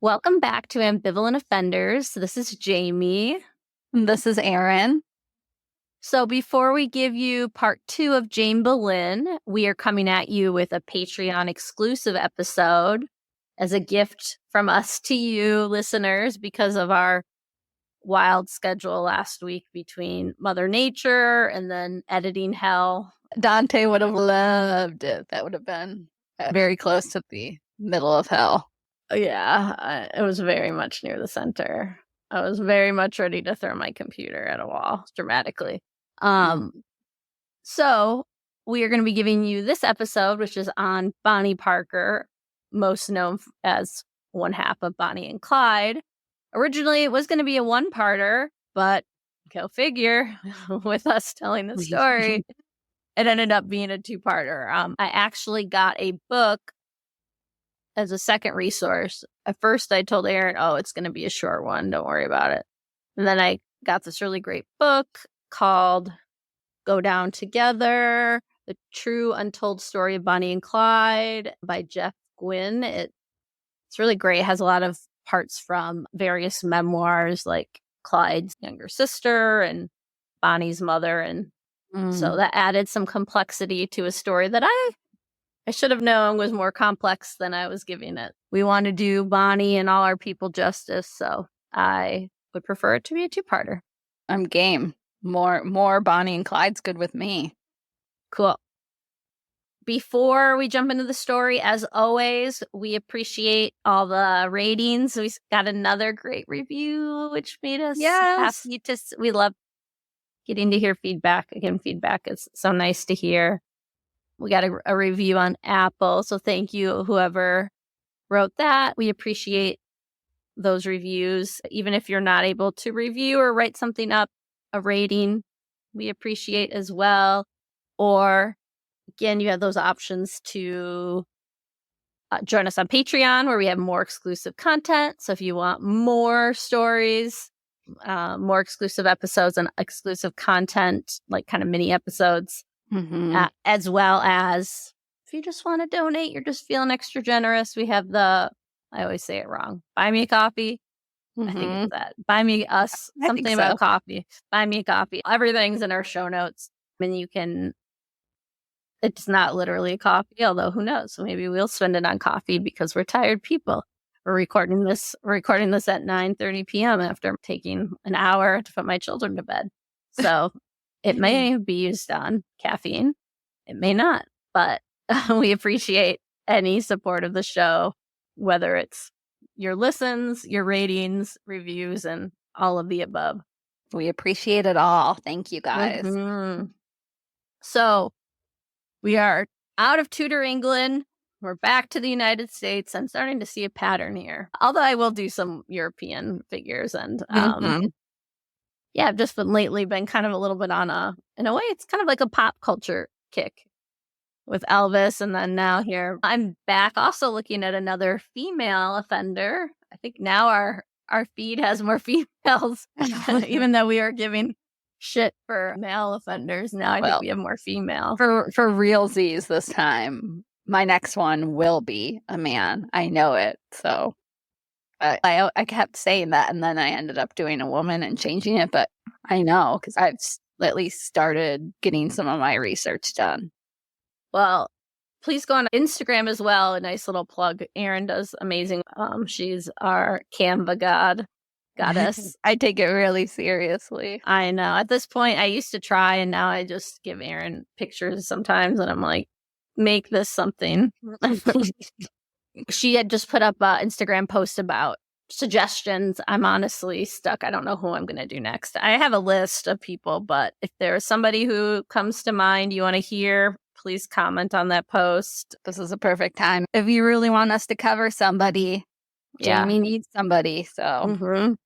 Welcome back to Ambivalent Offenders. This is Jamie. This is Erin. So before we give you part 2 of Jane Boleyn, we are coming at you with a Patreon exclusive episode as a gift from us to you listeners because of our wild schedule last week between Mother Nature and then editing hell. Dante would have loved it. That would have been very close to the middle of hell. Yeah, it was very much near the center. I was very much ready to throw my computer at a wall dramatically. So we are going to be giving you this episode, which is on Bonnie Parker, most known as one half of Bonnie and Clyde. Originally, it was going to be a one-parter, but go figure, with us telling the story, it ended up being a two-parter. I actually got a book as a second resource. At first, I told Erin, it's going to be a short one. Don't worry about it. And then I got this really great book called Go Down Together, The True Untold Story of Bonnie and Clyde by Jeff Gwynne. It's really great. It has a lot of parts from various memoirs like Clyde's younger sister and Bonnie's mother. And so that added some complexity to a story that I should have known was more complex than I was giving it. We want to do Bonnie and all our people justice, so I would prefer it to be a two-parter. I'm game. More Bonnie and Clyde's good with me. Cool. Before we jump into the story, as always, we appreciate all the ratings. We got another great review, which made us happy to. We love getting to hear feedback. Again, feedback is so nice to hear. We got a review on Apple, so thank you, whoever wrote that. We appreciate those reviews. Even if you're not able to review or write something up, a rating, we appreciate as well. Or, again, you have those options to join us on Patreon, where we have more exclusive content. So if you want more stories, more exclusive episodes and exclusive content, like kind of mini episodes, as well as if you just want to donate, you're just feeling extra generous, we have I always say it wrong, buy me a coffee. I think it's that. Buy me us something about coffee. Buy me a coffee. Everything's in our show notes. And you can, it's not literally a coffee, although who knows? Maybe we'll spend it on coffee because we're tired people. We're recording this at 9:30 p.m. after taking an hour to put my children to bed. So it may be used on caffeine. It may not, but we appreciate any support of the show, whether it's your listens, your ratings, reviews, and all of the above. We appreciate it all. Thank you, guys. So we are out of Tudor England. We're back to the United States. I'm starting to see a pattern here, although I will do some European figures and yeah, I've just lately been kind of a little bit on in a way, it's kind of like a pop culture kick with Elvis. And then now here, I'm back also looking at another female offender. I think now our feed has more females, even though we are giving shit for male offenders. Now I think we have more female. For realsies this time, my next one will be a man. I know it, so... I kept saying that, and then I ended up doing a woman and changing it, but I know, because I've at least started getting some of my research done. Well, please go on Instagram as well. A nice little plug. Erin does amazing. She's our Canva goddess. I take it really seriously. I know. At this point, I used to try, and now I just give Erin pictures sometimes, and I'm like, make this something. She had just put up an Instagram post about suggestions. I'm honestly stuck. I don't know who I'm going to do next. I have a list of people, but if there's somebody who comes to mind you want to hear, please comment on that post. This is a perfect time. If you really want us to cover somebody, Jamie needs somebody. So,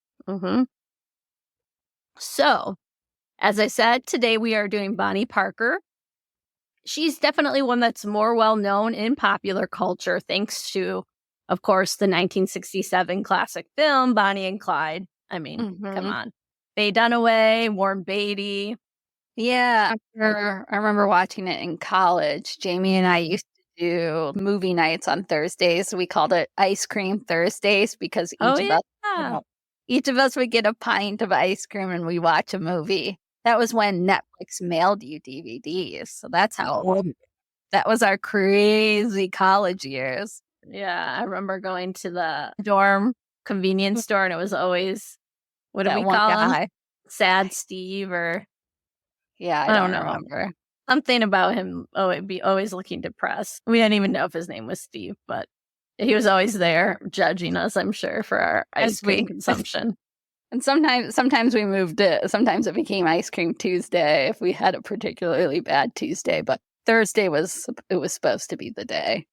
So, as I said, today we are doing Bonnie Parker. She's definitely one that's more well-known in popular culture, thanks to, of course, the 1967 classic film, Bonnie and Clyde. I mean, come on. Faye Dunaway, Warren Beatty. Yeah, I remember watching it in college. Jamie and I used to do movie nights on Thursdays. We called it Ice Cream Thursdays because each of us would get a pint of ice cream and we watch a movie. That was when Netflix mailed you DVDs. So that's how old. That was our crazy college years. Yeah, I remember going to the dorm convenience store and it was always, what do we call him? Sad Steve or... Yeah, I don't remember. Something about him, it'd be always looking depressed. We didn't even know if his name was Steve, but he was always there judging us, I'm sure, for our ice cream consumption. And sometimes we moved it. Sometimes it became Ice Cream Tuesday if we had a particularly bad Tuesday, but Thursday was supposed to be the day.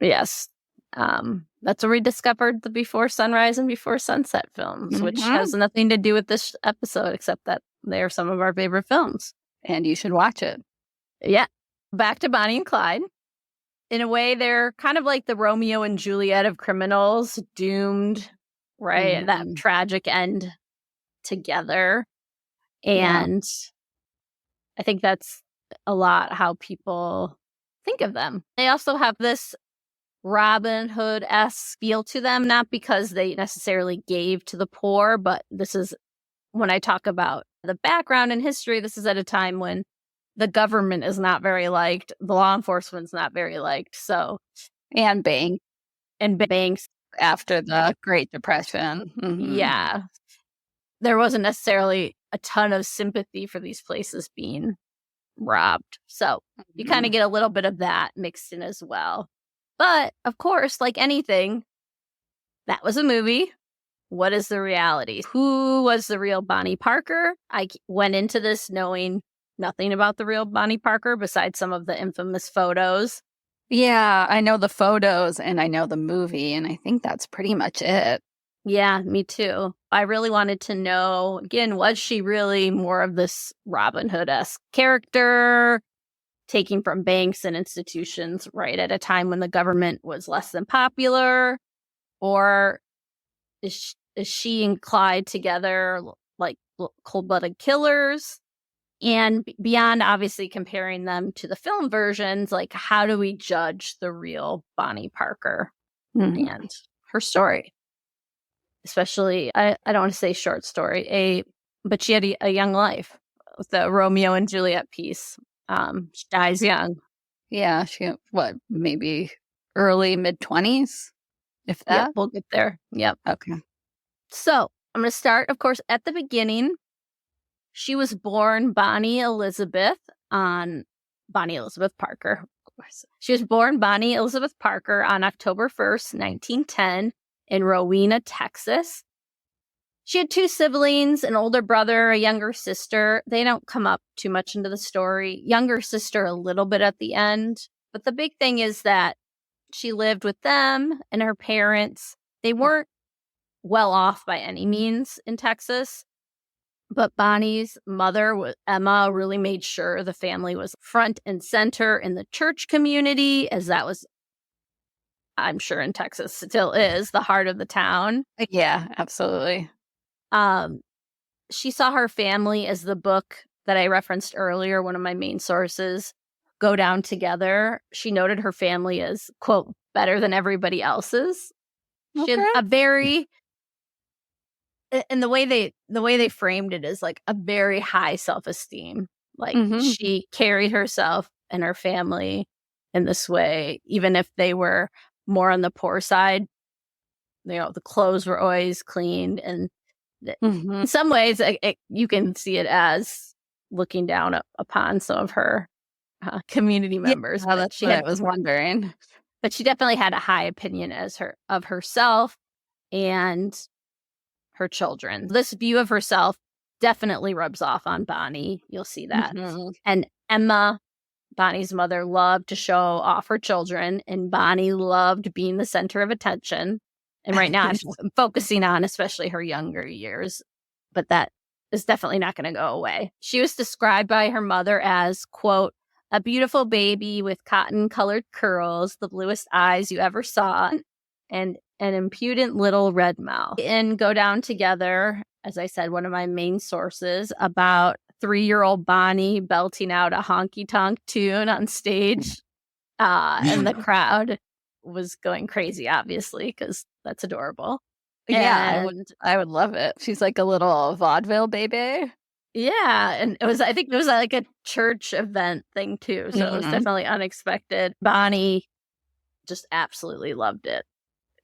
Yes. That's where we discovered the Before Sunrise and Before Sunset films, which has nothing to do with this episode, except that they are some of our favorite films. And you should watch it. Yeah. Back to Bonnie and Clyde. In a way, they're kind of like the Romeo and Juliet of criminals, doomed, right? That tragic end together. And I think that's a lot how people think of them. They also have this Robin Hood-esque feel to them, not because they necessarily gave to the poor, but this is when I talk about the background and history, this is at a time when the government is not very liked, the law enforcement's not very liked. So, and banks after the Great Depression. Yeah. There wasn't necessarily a ton of sympathy for these places being robbed. So you kind of get a little bit of that mixed in as well. But of course, like anything, that was a movie. What is the reality? Who was the real Bonnie Parker? I went into this knowing nothing about the real Bonnie Parker besides some of the infamous photos. Yeah, I know the photos and I know the movie, and I think that's pretty much it. Yeah, me too. I really wanted to know, again, was she really more of this Robin Hood-esque character, taking from banks and institutions right at a time when the government was less than popular? Or is she and Clyde together like cold-blooded killers? And beyond obviously comparing them to the film versions, like how do we judge the real Bonnie Parker and her story? Especially, I don't want to say short story, but she had a young life with the Romeo and Juliet piece. She dies young. Yeah, she, maybe early, mid-20s? If that? Yeah, we'll get there. Yep. Okay. So I'm going to start, of course, at the beginning. She was born Bonnie Elizabeth Parker. Of course. She was born Bonnie Elizabeth Parker on October 1st, 1910 in Rowena, Texas. She had two siblings, an older brother, a younger sister. They don't come up too much into the story. Younger sister a little bit at the end. But the big thing is that she lived with them and her parents. They weren't well off by any means in Texas. But Bonnie's mother, Emma, really made sure the family was front and center in the church community, as that was, I'm sure in Texas still is, the heart of the town. Yeah, absolutely. She saw her family as the book that I referenced earlier, one of my main sources, Go Down Together. She noted her family as, quote, better than everybody else's. Okay. She had a very... And the way they framed it is like a very high self-esteem. Like she carried herself and her family in this way, even if they were more on the poor side. You know, the clothes were always cleaned, and in some ways, you can see it as looking down upon some of her community members. Yeah, that's what I was wondering. But she definitely had a high opinion of herself and her children. This view of herself definitely rubs off on Bonnie. You'll see that. And Emma, Bonnie's mother, loved to show off her children, and Bonnie loved being the center of attention. And right now I'm focusing on especially her younger years, but that is definitely not going to go away. She was described by her mother as, quote, a beautiful baby with cotton-colored curls, the bluest eyes you ever saw, and an impudent little red mouth. And Go Down Together, as I said, one of my main sources, about 3-year-old Bonnie belting out a honky-tonk tune on stage. And the crowd was going crazy, obviously, because that's adorable. Yeah, I would love it. She's like a little vaudeville baby. Yeah, and I think it was like a church event thing too, so it was definitely unexpected. Bonnie just absolutely loved it.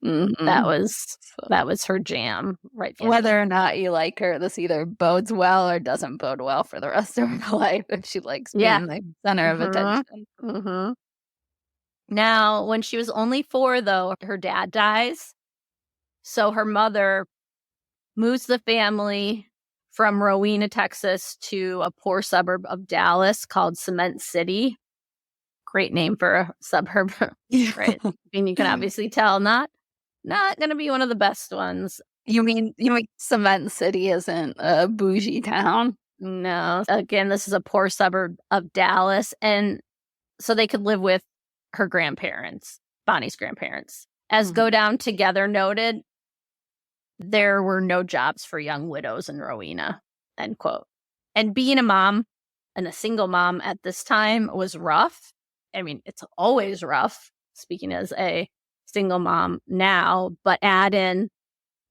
That was her jam, right? Whether or not you like her, this either bodes well or doesn't bode well for the rest of her life if she likes being the center of attention. Now, when she was only 4, though, her dad dies. So her mother moves the family from Rowena, Texas, to a poor suburb of Dallas called Cement City. Great name for a suburb, right? I mean, you can obviously tell not going to be one of the best ones. You mean Cement City isn't a bougie town? No. Again, this is a poor suburb of Dallas, and so they could live with her grandparents, Bonnie's grandparents. As Go Down Together noted, there were no jobs for young widows in Rowena, end quote. And being a mom and a single mom at this time was rough. I mean, it's always rough, speaking as a single mom now, but add in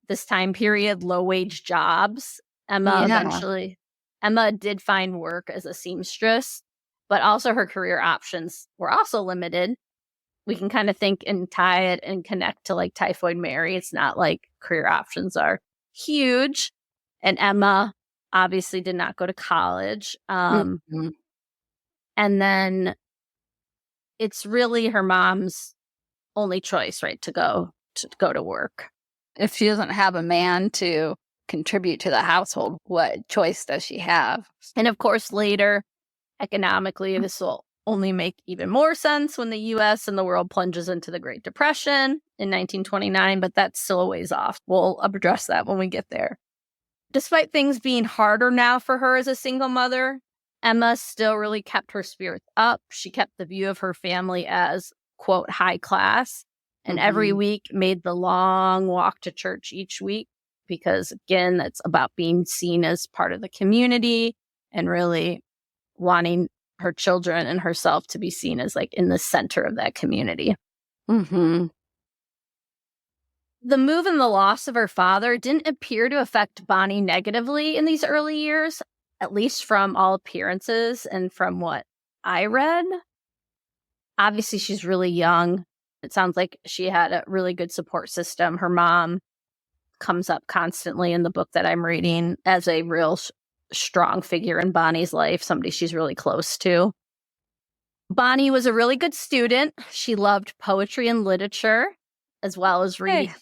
this time period, low-wage jobs. Emma did find work as a seamstress, but also her career options were also limited. We can kind of think and tie it and connect to like Typhoid Mary. It's not like career options are huge. And Emma obviously did not go to college. And then it's really her mom's only choice, right, to go to work. If she doesn't have a man to contribute to the household, what choice does she have? And of course, later, economically, this will only make even more sense when the U.S. and the world plunges into the Great Depression in 1929, but that's still a ways off. We'll address that when we get there. Despite things being harder now for her as a single mother, Emma still really kept her spirits up. She kept the view of her family as, quote, high class, and every week made the long walk to church each week because, again, that's about being seen as part of the community and really wanting her children and herself to be seen as like in the center of that community. The move and the loss of her father didn't appear to affect Bonnie negatively in these early years, at least from all appearances and from what I read. Obviously, she's really young. It sounds like she had a really good support system. Her mom comes up constantly in the book that I'm reading as a real strong figure in Bonnie's life, somebody she's really close to. Bonnie was a really good student. She loved poetry and literature, as well as reading,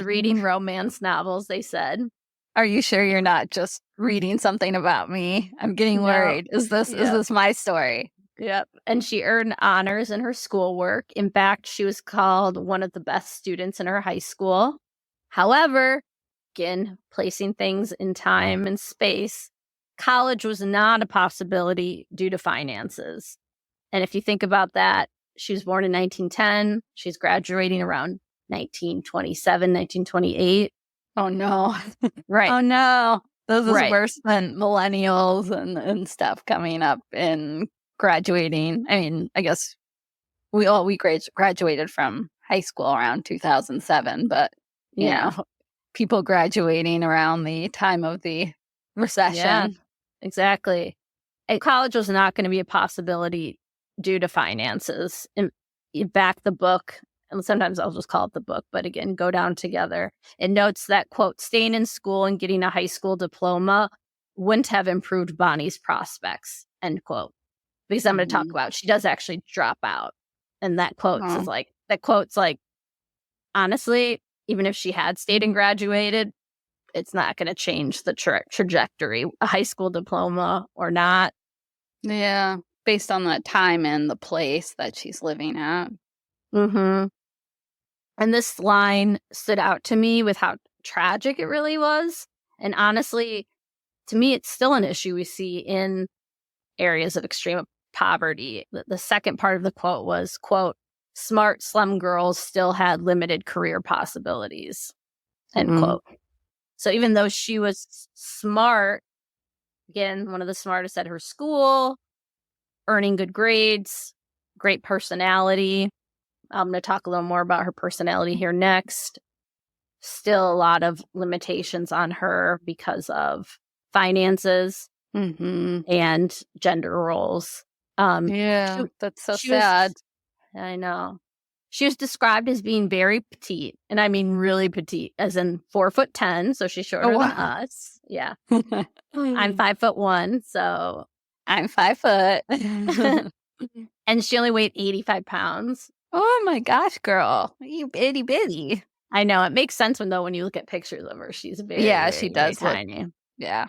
reading romance novels, they said. Are you sure you're not just reading something about me? I'm getting worried. Is this my story? Yep. And she earned honors in her schoolwork. In fact, she was called one of the best students in her high school. However, again, placing things in time and space, college was not a possibility due to finances. And if you think about that, she was born in 1910. She's graduating around 1927, 1928. Oh, no. Right. Oh, no. This is worse than millennials and stuff coming up and graduating. I mean, I guess we graduated from high school around 2007, but, you know, people graduating around the time of the recession. Yeah, exactly. And college was not going to be a possibility due to finances. And you back the book, and sometimes I'll just call it the book, but again, Go Down Together. It notes that, quote, staying in school and getting a high school diploma wouldn't have improved Bonnie's prospects, end quote. Because I'm going to talk about, she does actually drop out. And that quote's like, honestly, even if she had stayed and graduated, it's not going to change the trajectory, a high school diploma or not. Yeah, based on the time and the place that she's living at. And this line stood out to me with how tragic it really was. And honestly, to me, it's still an issue we see in areas of extreme poverty. The second part of the quote was, quote, smart slum girls still had limited career possibilities, end quote. So even though she was smart, again, one of the smartest at her school, earning good grades, great personality. I'm going to talk a little more about her personality here next. Still a lot of limitations on her because of finances and gender roles. That's so sad. I know. She was described as being very petite, and I mean really petite, as in 4'10", so she's shorter than us. Yeah. I'm 5'1", so I'm 5 foot. and she only weighed 85 pounds. Oh my gosh, girl. You itty bitty. I know. It makes sense when you look at pictures of her. She's very, she does very look tiny. Yeah.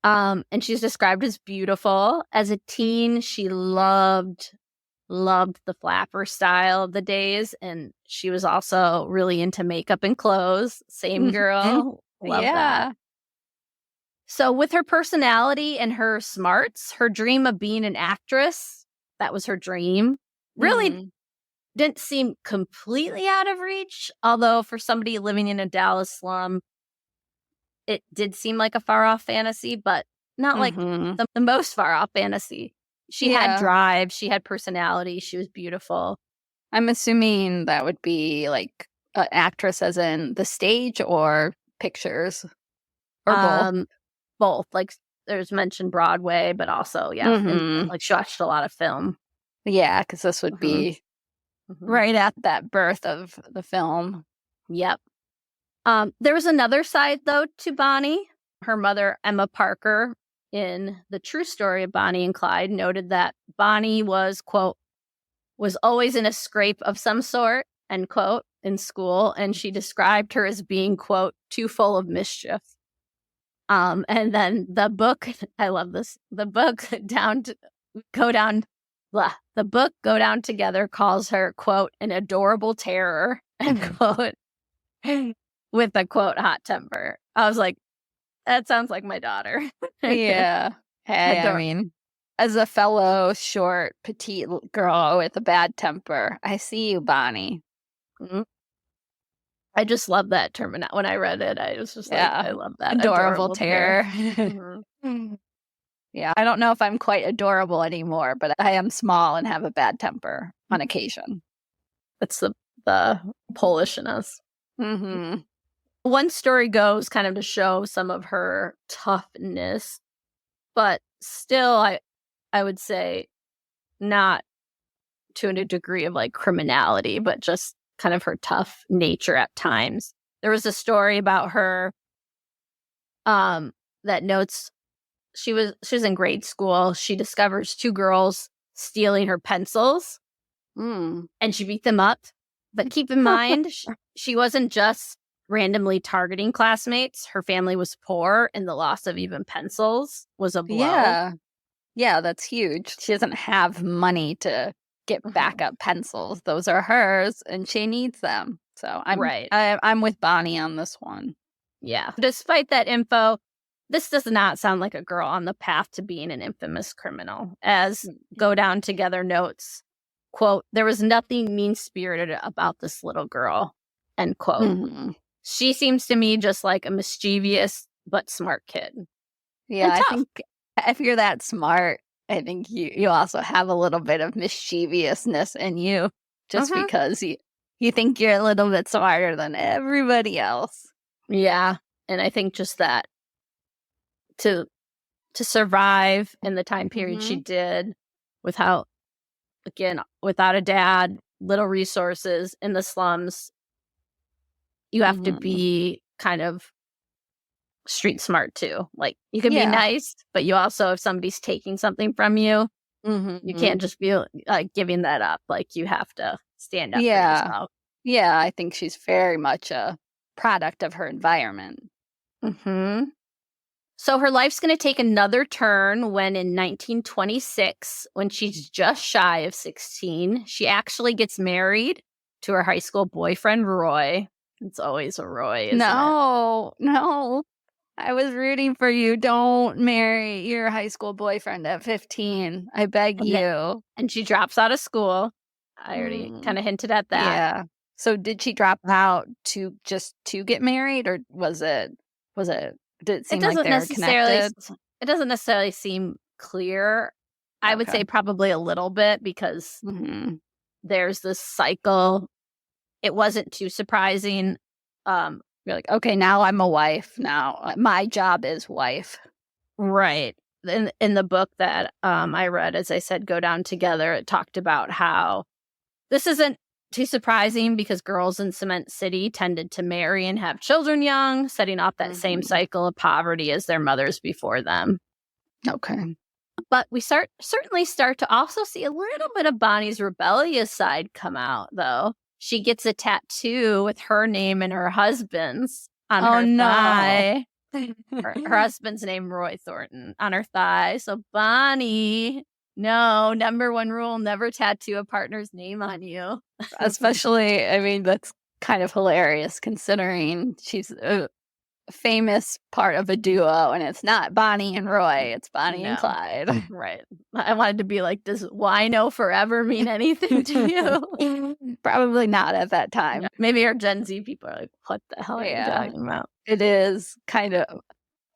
And she's described as beautiful. As a teen, she loved the flapper style of the days, and she was also really into makeup and clothes. Same girl. Love that. So with her personality and her smarts, her dream of being an actress, that was her dream, really didn't seem completely out of reach. Although for somebody living in a Dallas slum, it did seem like a far-off fantasy, but not like the most far-off fantasy. She had drive. She had personality. She was beautiful. I'm assuming that would be like an actress as in the stage or pictures or both. Both. Like there's mentioned Broadway, but also, and, like she watched a lot of film. Yeah, because this would be right at that birth of the film. Yep. There was another side, though, to Bonnie. Her mother, Emma Parker, in The True Story of Bonnie and Clyde, noted that Bonnie was, quote, was always in a scrape of some sort, end quote, in school. And she described her as being, quote, too full of mischief. And then the book, I love this, the book Go Down Together calls her, quote, an adorable terror, end quote, with a, quote, hot temper. I was like, that sounds like my daughter. Yeah. Hey, I mean, as a fellow short, petite girl with a bad temper, I see you, Bonnie. I just love that term. When I read it, I was just like, I love that. Adorable terror. Yeah, I don't know if I'm quite adorable anymore, but I am small and have a bad temper on occasion. It's the Polish in us. One story goes kind of to show some of her toughness, but still, I would say not to a degree of like criminality, but just kind of her tough nature at times. There was a story about her that notes she was in grade school. She discovers two girls stealing her pencils, and she beat them up. But keep in mind, she wasn't just randomly targeting classmates. Her family was poor, and the loss of even pencils was a blow. Yeah, that's huge. She doesn't have money to get backup pencils. Those are hers, and she needs them. So I'm with Bonnie on this one. Yeah. Despite that info, this does not sound like a girl on the path to being an infamous criminal. As Go Down Together notes, quote, there was nothing mean-spirited about this little girl, end quote. She seems to me just like a mischievous but smart kid. Yeah, I think if you're that smart, I think you also have a little bit of mischievousness in you just because you think you're a little bit smarter than everybody else. Yeah, and I think just that to survive in the time period she did without a dad, little resources in the slums, you have to be kind of street smart too. Like you can be nice, but you also, if somebody's taking something from you, you can't just be like giving that up. Like you have to stand up for yourself. Yeah, I think she's very much a product of her environment. So her life's going to take another turn when in 1926, when she's just shy of 16, she actually gets married to her high school boyfriend, Roy. It's always a Roy, isn't it? No. I was rooting for you. Don't marry your high school boyfriend at 15. I beg you. And she drops out of school. I already kind of hinted at that. Yeah. So did she drop out to get married, or did it seem like they were connected? It doesn't necessarily seem clear I would say probably a little bit because there's this cycle. It wasn't too surprising. You're like, okay, now I'm a wife. Now my job is wife. Right. In the book that I read, as I said, Go Down Together, it talked about how this isn't too surprising because girls in Cement City tended to marry and have children young, setting off that same cycle of poverty as their mothers before them. Okay. But we certainly start to also see a little bit of Bonnie's rebellious side come out, though. She gets a tattoo with her name and her husband's on her thigh. Her husband's name, Roy Thornton, on her thigh. So Bonnie, no, number one rule, never tattoo a partner's name on you. Especially, I mean, that's kind of hilarious considering she's a famous part of a duo and it's not Bonnie and Roy, it's Bonnie and Clyde. Right. I wanted to be like, does wino forever mean anything to you? Probably not at that time. Maybe our Gen Z people are like, what the hell are you talking about? It is kind of,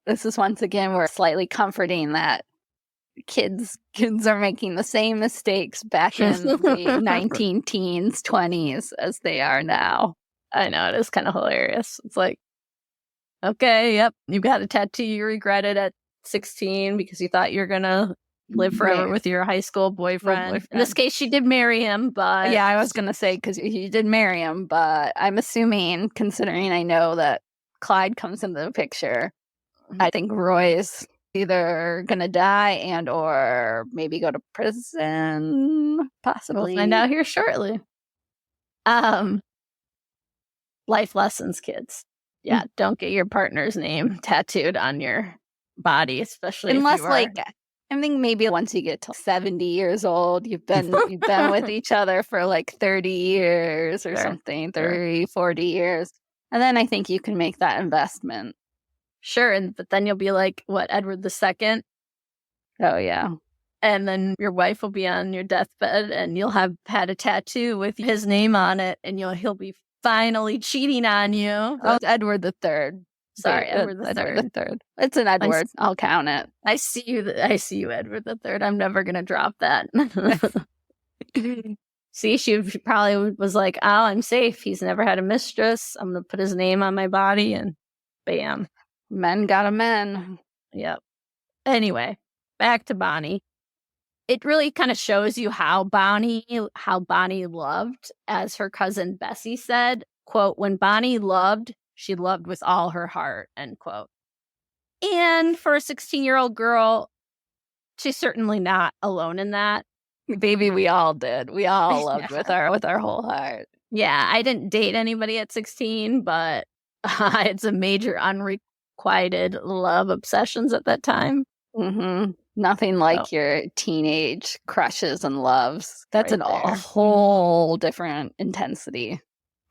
this is once again, we're slightly comforting that kids are making the same mistakes back in the 19 teens, 20s as they are now. I know, it is kind of hilarious. It's like, okay, yep, you got a tattoo you regretted at 16 because you thought you're gonna live forever with your high school boyfriend. In this case, she did marry him, but... Yeah, I was gonna say, because you did marry him, but I'm assuming, considering I know that Clyde comes into the picture, I think Roy's either gonna die and or maybe go to prison, possibly. We'll find out here shortly. Life lessons, kids. Yeah, don't get your partner's name tattooed on your body, especially unless, if you are... like, I think maybe once you get to 70 years old, you've been with each other for like 30 years or something, 30, 40 years. And then I think you can make that investment. Sure, but then you'll be like, what, Edward II? Oh, yeah. And then your wife will be on your deathbed and you'll have had a tattoo with his name on it and he'll be finally cheating on you. Oh, Edward III. Sorry, Edward III. It's an Edward. I'll count it. I see you, Edward III. I'm never going to drop that. See, she probably was like, oh, I'm safe. He's never had a mistress. I'm going to put his name on my body and bam. Men got a men. Yep. Anyway, back to Bonnie. It really kind of shows you how Bonnie loved, as her cousin Bessie said, quote, when Bonnie loved, she loved with all her heart, end quote. And for a 16-year-old girl, she's certainly not alone in that. Baby, we all did. We all loved with our whole heart. Yeah, I didn't date anybody at 16, but I had some major unrequited love obsessions at that time. Mm-hmm. Nothing like your teenage crushes and loves. That's a whole different intensity.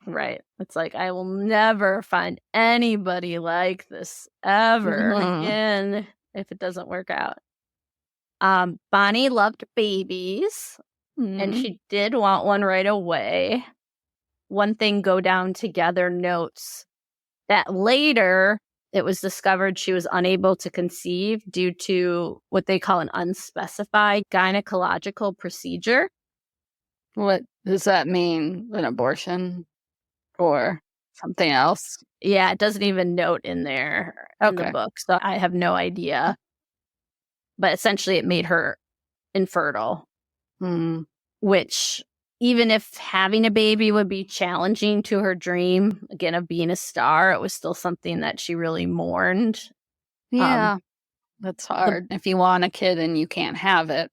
Right. It's like, I will never find anybody like this ever again if it doesn't work out. Bonnie loved babies, and she did want one right away. One thing Go Down Together notes that later it was discovered she was unable to conceive due to what they call an unspecified gynecological procedure. What does that mean? An abortion or something else? Yeah, it doesn't even note in there in the book, so I have no idea. But essentially it made her infertile, which, even if having a baby would be challenging to her dream, again, of being a star, it was still something that she really mourned. Yeah, that's hard. If you want a kid and you can't have it,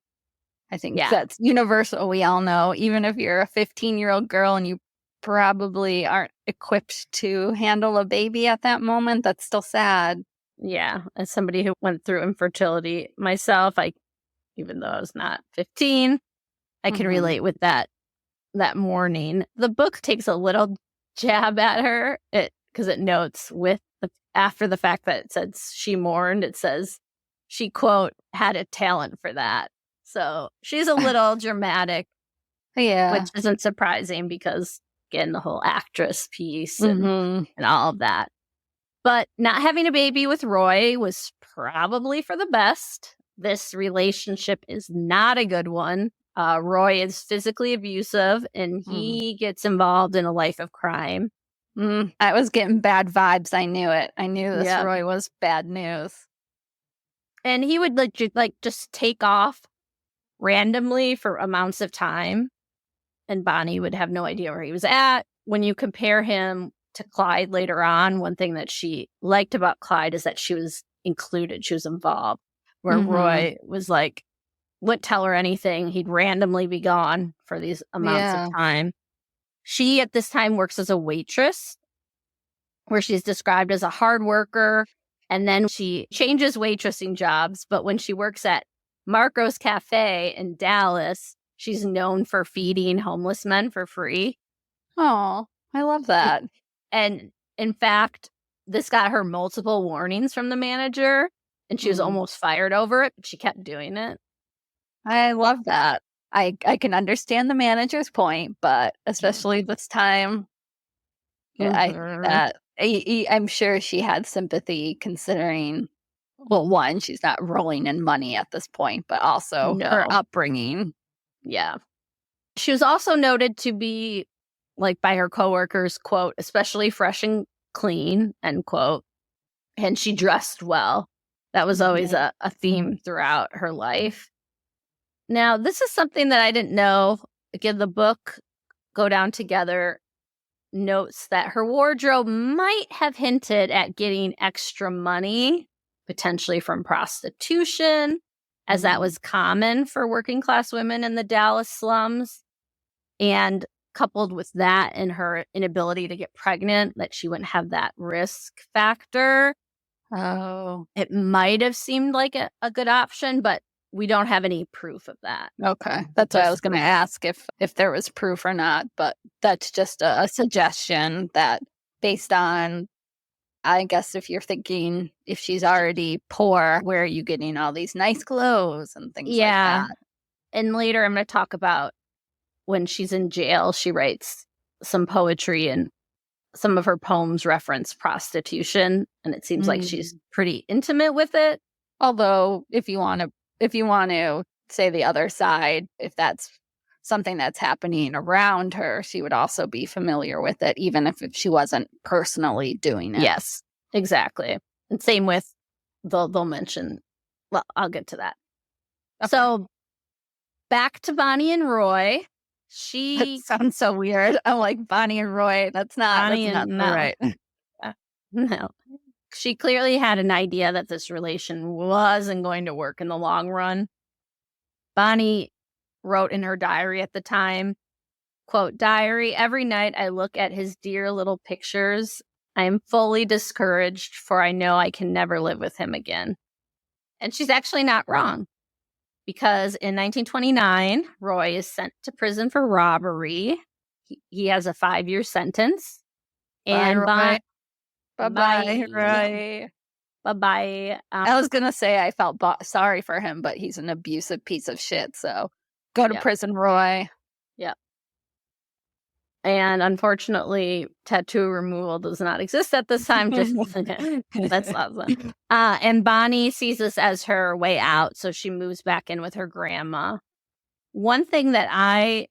I think that's universal. We all know, even if you're a 15-year-old girl and you probably aren't equipped to handle a baby at that moment, that's still sad. Yeah, as somebody who went through infertility myself, even though I was not 15, I can relate with that mourning. The book takes a little jab at her because it notes after the fact that it says she mourned, it says she, quote, had a talent for that. So she's a little dramatic, which isn't surprising because, again, the whole actress piece and all of that. But not having a baby with Roy was probably for the best this relationship is not a good one. Roy is physically abusive, and he gets involved in a life of crime. I was getting bad vibes. I knew it. I knew this Roy was bad news. And he would just take off randomly for amounts of time, and Bonnie would have no idea where he was at. When you compare him to Clyde later on, one thing that she liked about Clyde is that she was included, she was involved, where Roy was like, wouldn't tell her anything. He'd randomly be gone for these amounts of time. She, at this time, works as a waitress, where she's described as a hard worker, and then she changes waitressing jobs. But when she works at Marco's Cafe in Dallas, she's known for feeding homeless men for free. Oh, I love that. And in fact, this got her multiple warnings from the manager, and she was almost fired over it, but she kept doing it. I love that. I can understand the manager's point, but especially this time, I'm sure she had sympathy considering, well, one, she's not rolling in money at this point, but also her upbringing. Yeah. She was also noted to be, like, by her coworkers, quote, especially fresh and clean, end quote. And she dressed well. That was always a theme throughout her life. Now, this is something that I didn't know. Again, the book, Go Down Together, notes that her wardrobe might have hinted at getting extra money, potentially from prostitution, as that was common for working class women in the Dallas slums. And coupled with that and her inability to get pregnant, that she wouldn't have that risk factor. Oh. It might have seemed like a good option, but we don't have any proof of that. Okay. That's what I was going to ask, if there was proof or not, but that's just a suggestion that based on, I guess if you're thinking if she's already poor, where are you getting all these nice clothes and things like that? And later I'm going to talk about when she's in jail, she writes some poetry, and some of her poems reference prostitution, and it seems like she's pretty intimate with it. Although if you want to say the other side, if that's something that's happening around her, she would also be familiar with it, even if she wasn't personally doing it. Yes, exactly. And same with, they'll mention, well, I'll get to that. Okay. So back to Bonnie and Roy. That sounds so weird. I'm like, Bonnie and Roy, that's not right. No. She clearly had an idea that this relation wasn't going to work in the long run. Bonnie wrote in her diary at the time, quote, "Diary, every night I look at his dear little pictures. I am fully discouraged, for I know I can never live with him again." And she's actually not wrong, because in 1929, Roy is sent to prison for robbery. He has a 5-year sentence. And Bye-bye, Roy. Bye-bye. I was going to say I felt sorry for him, but he's an abusive piece of shit, so go to prison, Roy. Yep. And unfortunately, tattoo removal does not exist at this time. Just that's awesome. And Bonnie sees this as her way out, so she moves back in with her grandma. One thing that I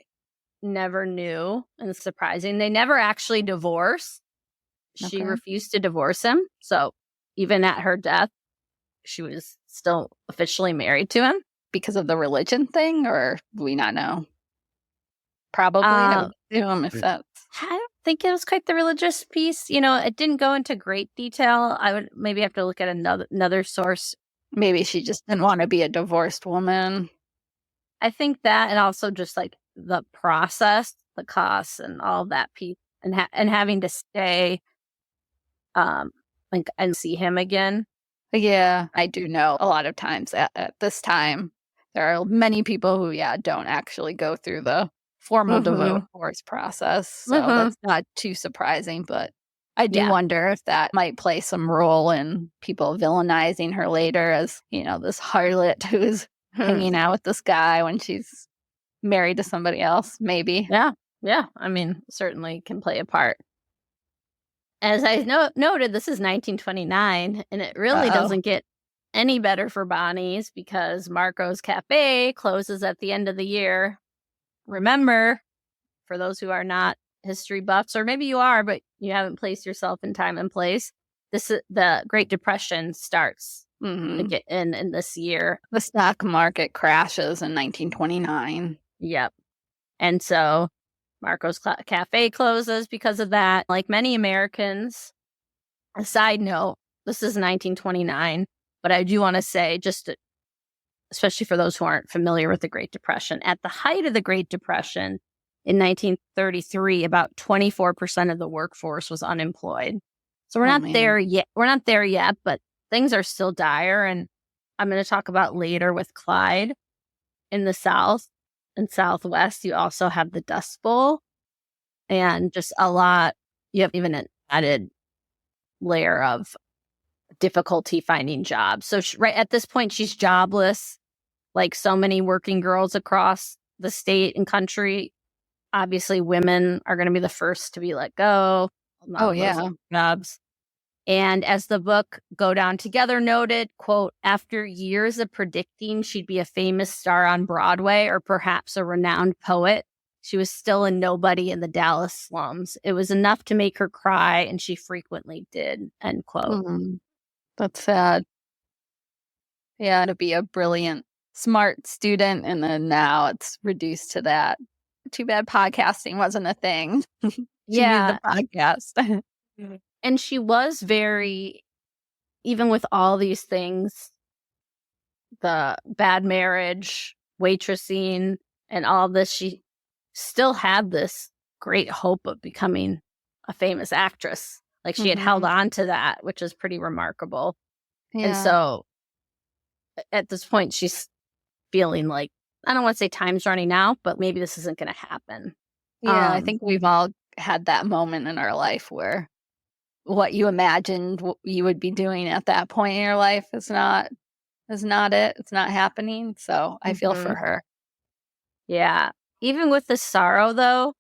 never knew, and it's surprising, they never actually divorced. She refused to divorce him. So even at her death, she was still officially married to him. Because of the religion thing, or do we not know? Probably. If that's... I don't think it was quite the religious piece. You know, it didn't go into great detail. I would maybe have to look at another source. Maybe she just didn't want to be a divorced woman. I think that, and also just like the process, the costs, and all that piece, and having to stay, and see him again. Yeah, I do know a lot of times at this time there are many people who don't actually go through the formal divorce process. So that's not too surprising, but I do wonder if that might play some role in people villainizing her later as, this harlot who's hanging out with this guy when she's married to somebody else, maybe. Yeah. I mean, certainly can play a part. As I noted, this is 1929, and it really doesn't get any better for Bonnie's because Marco's Cafe closes at the end of the year. Remember, for those who are not history buffs, or maybe you are, but you haven't placed yourself in time and place, the Great Depression starts in this year. The stock market crashes in 1929. Yep. And so Marco's Cafe closes because of that. Like many Americans, a side note, this is 1929, but I do want to say, especially for those who aren't familiar with the Great Depression, at the height of the Great Depression in 1933, about 24% of the workforce was unemployed. So we're not there yet. We're not there yet, but things are still dire. And I'm going to talk about later with Clyde in the South and Southwest. You also have the Dust Bowl and just a lot. You have even an added layer of difficulty finding jobs. So right at this point, she's jobless. Like so many working girls across the state and country, obviously women are going to be the first to be let go. Oh, yeah. Jobs. And as the book Go Down Together noted, quote, after years of predicting she'd be a famous star on Broadway or perhaps a renowned poet, she was still a nobody in the Dallas slums. It was enough to make her cry, and she frequently did, end quote. That's sad. Yeah, to be a brilliant, smart student, and then now it's reduced to that. Too bad podcasting wasn't a thing. Yeah. The podcast. And she was very, even with all these things, the bad marriage, waitressing, and all this, she still had this great hope of becoming a famous actress. Like she had held on to that, which is pretty remarkable. Yeah. And so at this point, she's feeling like, I don't want to say time's running out, but maybe this isn't going to happen. Yeah, I think we've all had that moment in our life where what you imagined you would be doing at that point in your life is not it. It's not happening. So I feel for her. Yeah. Even with the sorrow, though,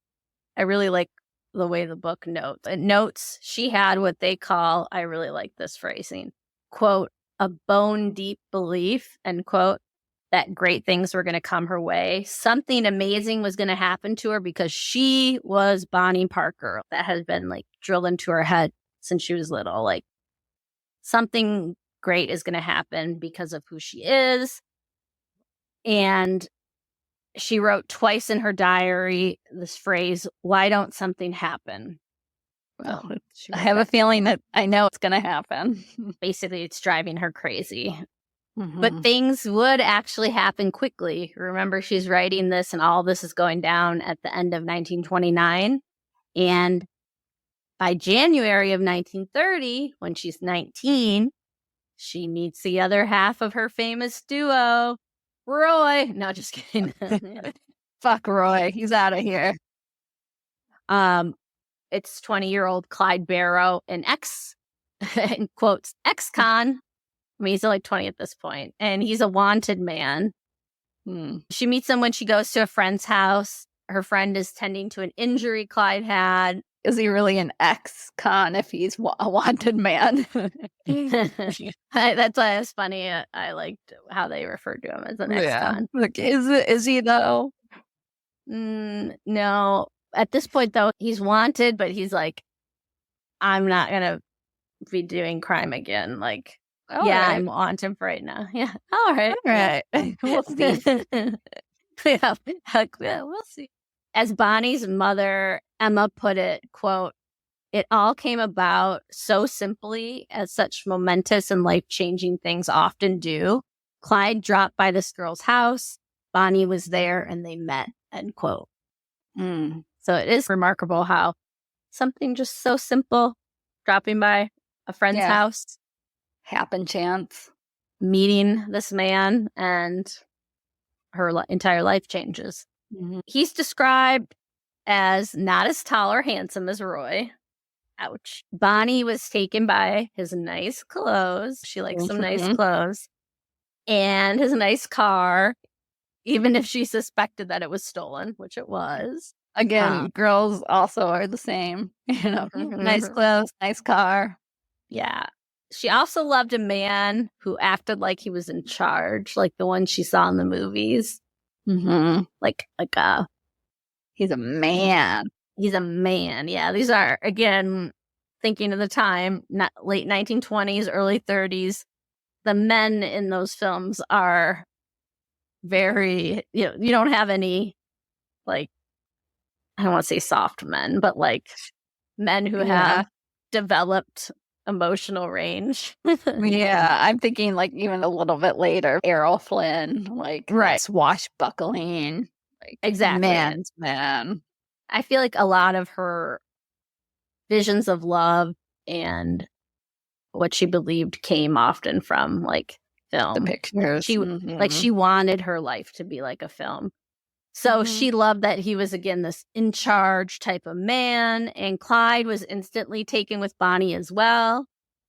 I really like the way the book notes. It notes she had what they call, I really like this phrasing, quote, a bone deep belief, end quote, that great things were going to come her way. Something amazing was going to happen to her because she was Bonnie Parker. That has been like drilled into her head since she was little. Like something great is going to happen because of who she is. And she wrote twice in her diary this phrase, why don't something happen? Well, I have a feeling that I know it's going to happen. Basically, it's driving her crazy. But things would actually happen quickly. Remember, she's writing this and all this is going down at the end of 1929. And by January of 1930, when she's 19, she meets the other half of her famous duo, Roy. No, just kidding. Fuck Roy. He's out of here. It's 20-year-old Clyde Barrow, an in quotes, ex-con. I mean, he's only 20 at this point, and he's a wanted man. She meets him when she goes to a friend's house. Her friend is tending to an injury Clyde had. Is he really an ex-con if he's a wanted man? That's why it's funny. I liked how they referred to him as an ex-con. Look, is he though? No. At this point, though, he's wanted, but he's like, I'm not going to be doing crime again. Like, right. I'm wanted for right now. Yeah. All right. We'll see. Yeah, we'll see. As Bonnie's mother, Emma, put it, quote, it all came about so simply as such momentous and life-changing things often do. Clyde dropped by this girl's house. Bonnie was there and they met, end quote. So it is remarkable how something just so simple, dropping by a friend's house, happen chance, meeting this man, and her entire life changes. He's described as not as tall or handsome as Roy. Ouch. Bonnie was taken by his nice clothes. She likes some nice clothes. And his nice car, even if she suspected that it was stolen, which it was. Again, girls also are the same. You know, nice clothes, nice car. Yeah. She also loved a man who acted like he was in charge, like the one she saw in the movies. Mm-hmm. He's a man. He's a man. Yeah, these are, again, thinking of the time, late 1920s, early 30s. The men in those films are very, you don't have any, like, I don't want to say soft men, but like men who have developed emotional range. Yeah, I'm thinking like even a little bit later, Errol Flynn, like swashbuckling, like exactly man's man. I feel like a lot of her visions of love and what she believed came often from like film. The pictures. She wanted her life to be like a film. So she loved that he was, again, this in charge type of man. And Clyde was instantly taken with Bonnie as well.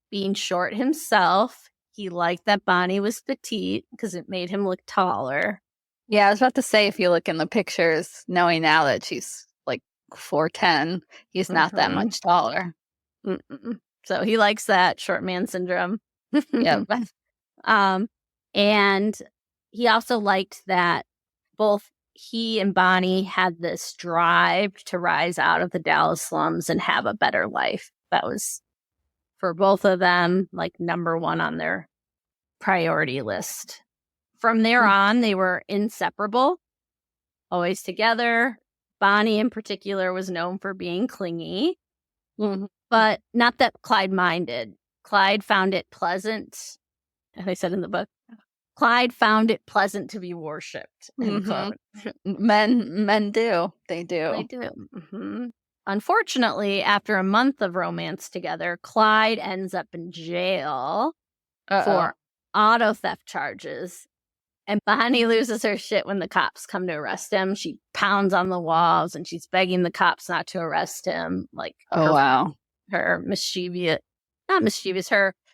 Being short himself, he liked that Bonnie was petite because it made him look taller. Yeah, I was about to say, if you look in the pictures, knowing now that she's like 4'10", he's not that much taller. So he likes that short man syndrome. Yeah. And he also liked that both he and Bonnie had this drive to rise out of the Dallas slums and have a better life. That was, for both of them, like number one on their priority list. From there on, they were inseparable, always together. Bonnie in particular was known for being clingy, but not that Clyde minded. Clyde found it pleasant, as I said in the book, Clyde found it pleasant to be worshipped. Men do. They do. They do. Unfortunately, after a month of romance together, Clyde ends up in jail for auto theft charges. And Bonnie loses her shit when the cops come to arrest him. She pounds on the walls and she's begging the cops not to arrest him. Like, her her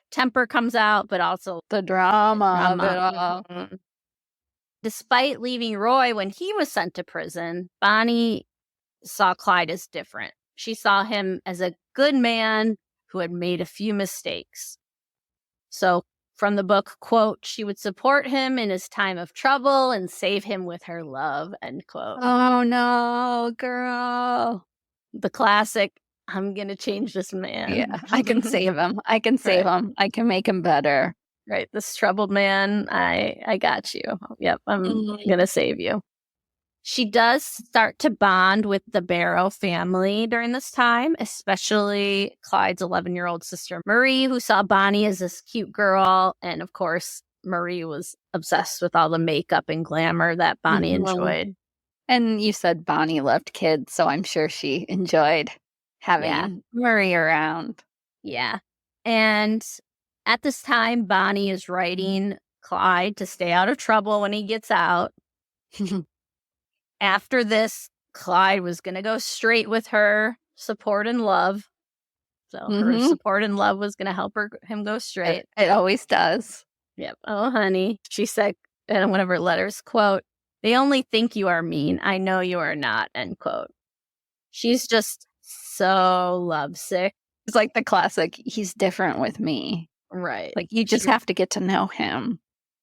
temper comes out, but also the drama of it all. Despite leaving Roy when he was sent to prison, Bonnie saw Clyde as different. She saw him as a good man who had made a few mistakes. So from the book, quote, she would support him in his time of trouble and save him with her love, end quote. Oh no, girl. The classic, I'm going to change this man. Yeah, I can save him. I can save him. I can make him better. Right, this troubled man, I got you. Yep, I'm going to save you. She does start to bond with the Barrow family during this time, especially Clyde's 11-year-old sister, Marie, who saw Bonnie as this cute girl. And of course, Marie was obsessed with all the makeup and glamour that Bonnie enjoyed. And you said Bonnie loved kids, so I'm sure she enjoyed having Marie around. Yeah. And at this time, Bonnie is writing Clyde to stay out of trouble when he gets out. After this, Clyde was going to go straight with her support and love. So her support and love was going to help him go straight. It always does. Yep. Oh, honey. She said in one of her letters, quote, "They only think you are mean. I know you are not," end quote. She's just so lovesick. It's like the classic, he's different with me. Right. Like, you just have to get to know him.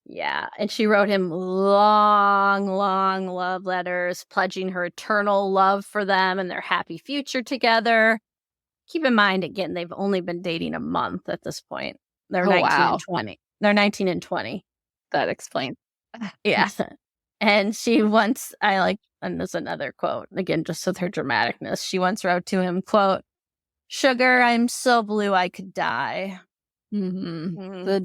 Yeah. And she wrote him long, long love letters, pledging her eternal love for them and their happy future together. Keep in mind, again, they've only been dating a month at this point. They're 19 and 20. They're 19 and 20. That explains. Yeah. And she once, and there's another quote, again, just with her dramaticness. She once wrote to him, quote, "Sugar, I'm so blue I could die." The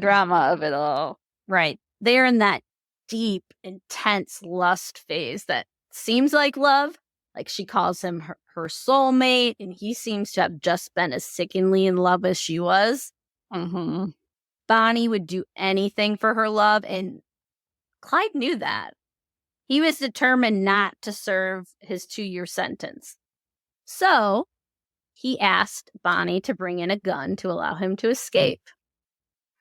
drama of it all. Right. They're in that deep, intense lust phase that seems like love. Like, she calls him her soulmate, and he seems to have just been as sickeningly in love as she was. Bonnie would do anything for her love, and Clyde knew that. He was determined not to serve his 2-year sentence. So he asked Bonnie to bring in a gun to allow him to escape.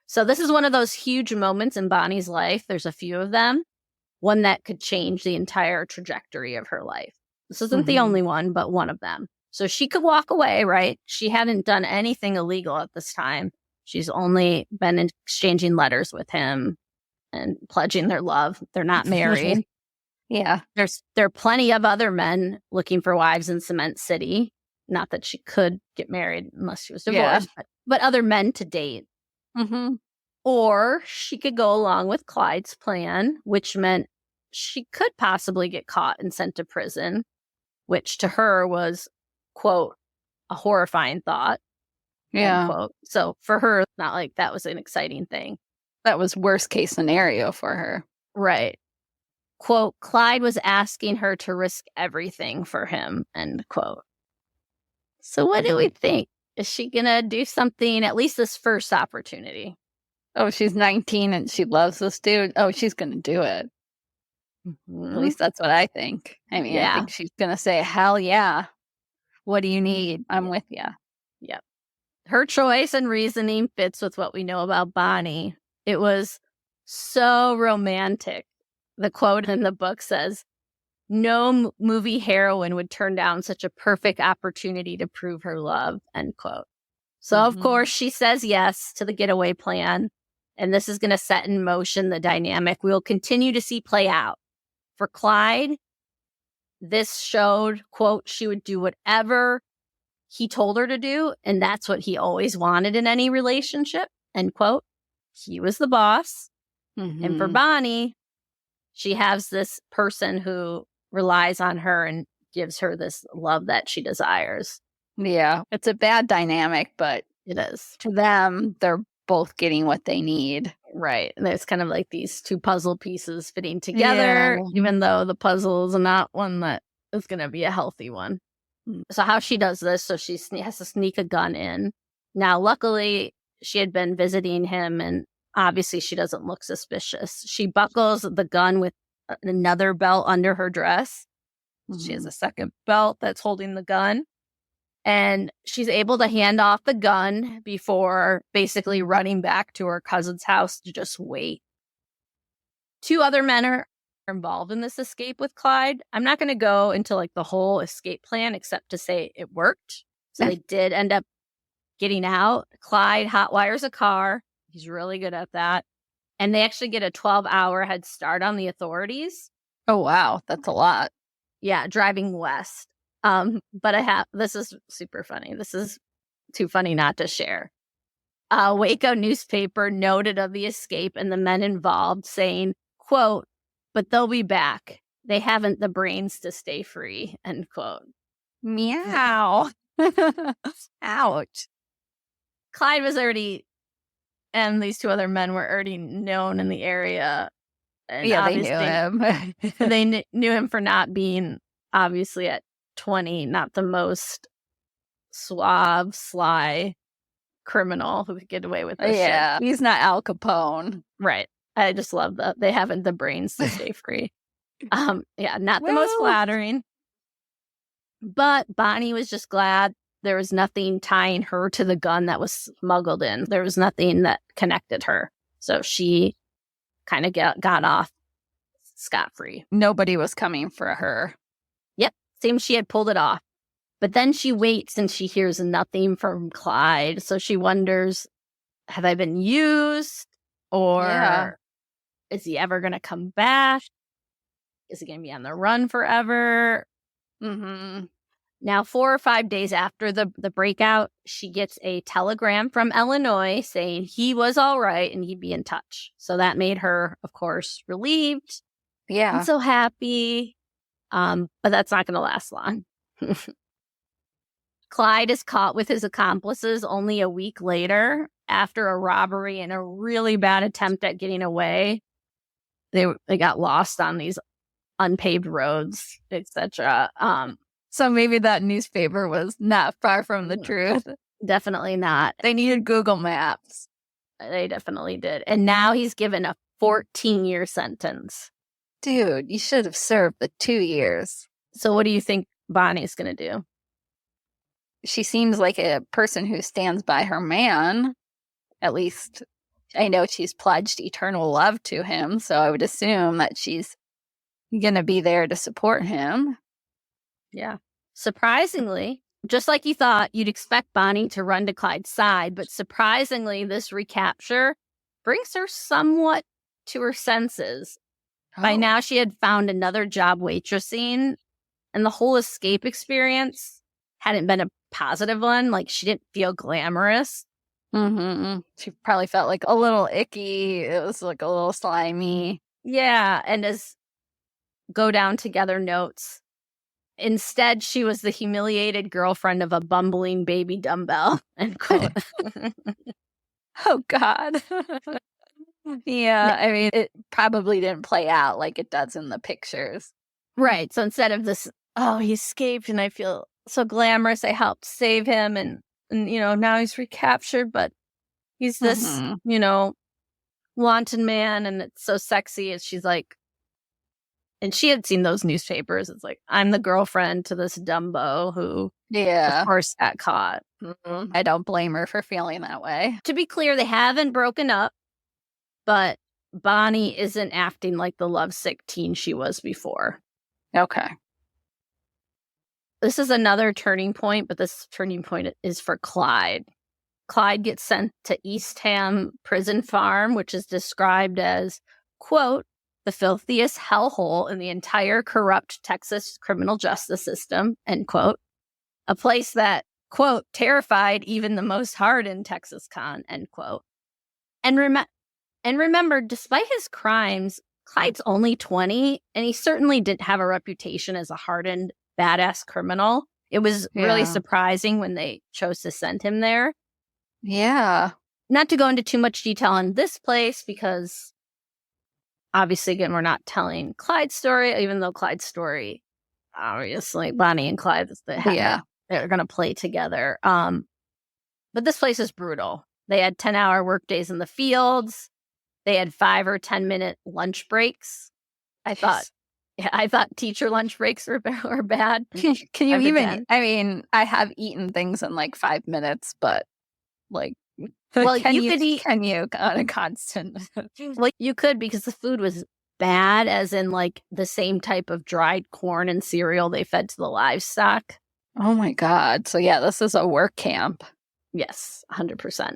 So this is one of those huge moments in Bonnie's life. There's a few of them. One that could change the entire trajectory of her life. This isn't the only one, but one of them. So she could walk away, right? She hadn't done anything illegal at this time. She's only been exchanging letters with him and pledging their love. They're not married. Yeah. There are plenty of other men looking for wives in Cement City. Not that she could get married unless she was divorced, but other men to date. Mm-hmm. Or she could go along with Clyde's plan, which meant she could possibly get caught and sent to prison, which to her was, quote, a horrifying thought. Yeah. End quote. So for her, not like that was an exciting thing. That was worst case scenario for her. Right. Quote, Clyde was asking her to risk everything for him, end quote. So what do we think? Is she going to do something, at least this first opportunity? Oh, she's 19 and she loves this dude. Oh, she's going to do it. Mm-hmm. At least that's what I think. I mean, I think she's going to say, hell yeah. What do you need? I'm with you. Yep. Her choice and reasoning fits with what we know about Bonnie. It was so romantic. The quote in the book says, no movie heroine would turn down such a perfect opportunity to prove her love, end quote. So, of course, she says yes to the getaway plan. And this is going to set in motion the dynamic we'll continue to see play out. For Clyde, this showed, quote, she would do whatever he told her to do. And that's what he always wanted in any relationship, end quote. He was the boss. Mm-hmm. And for Bonnie, she has this person who relies on her and gives her this love that she desires. Yeah, it's a bad dynamic, but it is. To them, they're both getting what they need. Right. And it's kind of like these two puzzle pieces fitting together, even though the puzzle is not one that is going to be a healthy one. So how she does this, so she has to sneak a gun in. Now, luckily, she had been visiting him, and obviously she doesn't look suspicious. She buckles the gun with another belt under her dress. Mm-hmm. She has a second belt that's holding the gun. And she's able to hand off the gun before basically running back to her cousin's house to just wait. 2 other men are involved in this escape with Clyde. I'm not going to go into like the whole escape plan except to say it worked. So they did end up getting out. Clyde hotwires a car. He's really good at that. And they actually get a 12-hour head start on the authorities. Oh, wow. That's a lot. Yeah, driving west. But this is super funny. This is too funny not to share. Waco newspaper noted of the escape and the men involved saying, quote, but they'll be back. They haven't the brains to stay free, end quote. Meow. Ouch. Clyde was already, and these 2 other men were already known in the area. And yeah, they knew him. They knew him for not being, obviously, at 20, not the most suave, sly criminal who could get away with this shit. He's not Al Capone. Right. I just love that. They haven't the brains to stay free. Not the most flattering. But Bonnie was just glad there was nothing tying her to the gun that was smuggled in. There was nothing that connected her. So she kind of got off scot-free. Nobody was coming for her. Yep. Seems she had pulled it off. But then she waits and she hears nothing from Clyde. So she wonders, have I been used? Or is he ever going to come back? Is he going to be on the run forever? Mm-hmm. Now, 4 or 5 days after the breakout, she gets a telegram from Illinois saying he was all right and he'd be in touch. So that made her, of course, relieved. Yeah. And so happy. But that's not going to last long. Clyde is caught with his accomplices only a week later after a robbery and a really bad attempt at getting away. They got lost on these unpaved roads, etc. So maybe that newspaper was not far from the truth. Definitely not. They needed Google Maps. They definitely did. And now he's given a 14-year sentence. Dude, you should have served the 2 years. So what do you think Bonnie's going to do? She seems like a person who stands by her man. At least I know she's pledged eternal love to him. So I would assume that she's going to be there to support him. Yeah. Surprisingly, Just like you thought, you'd expect Bonnie to run to Clyde's side, but surprisingly, this recapture brings her somewhat to her senses. By now, she had found another job waitressing, and the whole escape experience hadn't been a positive one. Like, she didn't feel glamorous. Mm-hmm. She probably felt like a little icky. It was like a little slimy. Yeah, and as Go Down Together notes, instead, she was the humiliated girlfriend of a bumbling baby dumbbell, end quote. Oh, God. Yeah, I mean, it probably didn't play out like it does in the pictures. Right. So instead of this, oh, he escaped and I feel so glamorous, I helped save him and now he's recaptured, but he's this, wanton man and it's so sexy. And she's like, and she had seen those newspapers. It's like, I'm the girlfriend to this Dumbo who, of course, got caught. Mm-hmm. I don't blame her for feeling that way. To be clear, they haven't broken up, but Bonnie isn't acting like the lovesick teen she was before. Okay. This is another turning point, but this turning point is for Clyde. Clyde gets sent to Eastham Prison Farm, which is described as, quote, the filthiest hellhole in the entire corrupt Texas criminal justice system, end quote. A place that, quote, terrified even the most hardened Texas con, end quote. And remember, despite his crimes, Clyde's only 20, and he certainly didn't have a reputation as a hardened, badass criminal. It was really surprising when they chose to send him there. Yeah. Not to go into too much detail on this place, because obviously, again, we're not telling Clyde's story, even though Clyde's story, obviously, Bonnie and Clyde, they're going to play together. But this place is brutal. They had 10-hour workdays in the fields. They had 5 or 10-minute lunch breaks. I thought teacher lunch breaks were bad. Can you even? I mean, I have eaten things in like 5 minutes, but like, well, can you on a constant? Well, you could, because the food was bad, as in like the same type of dried corn and cereal they fed to the livestock. Oh my God! So yeah, this is a work camp. Yes, 100%.